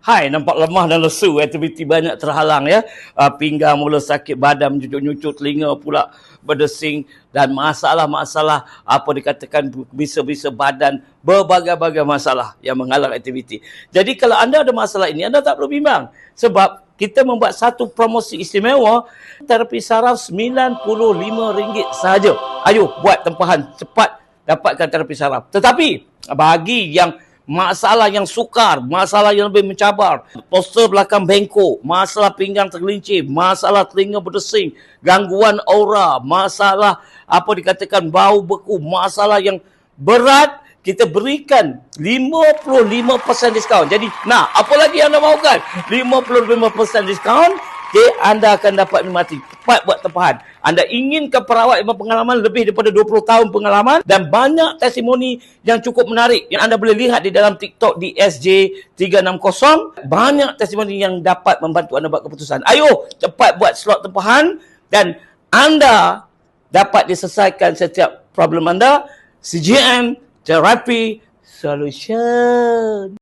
Hai, nampak lemah dan lesu, aktiviti banyak terhalang ya. Pinggang mula sakit, badan menyucut-nyucut, telinga pula berdesing dan masalah-masalah apa dikatakan bisa-bisa badan, berbagai-bagai masalah yang menghalang aktiviti. Jadi kalau anda ada masalah ini, anda tak perlu bimbang sebab kita membuat satu promosi istimewa terapi saraf RM95 sahaja. Ayo buat tempahan cepat dapatkan terapi saraf. Tetapi bagi yang masalah yang sukar, masalah yang lebih mencabar, postur belakang bengkok, masalah pinggang tergelincir, masalah telinga berdesing, gangguan aura, masalah apa dikatakan bau beku, masalah yang berat, kita berikan 55% diskaun. Jadi, apa lagi anda mahukan? 55% diskaun, anda akan dapat menikmati. Cepat buat tempahan. Anda inginkan perawat yang berpengalaman lebih daripada 20 tahun pengalaman dan banyak testimoni yang cukup menarik yang anda boleh lihat di dalam TikTok di SJ360. Banyak testimoni yang dapat membantu anda buat keputusan. Ayo, cepat buat slot tempahan dan anda dapat diselesaikan setiap problem anda. CGM Therapy Solution.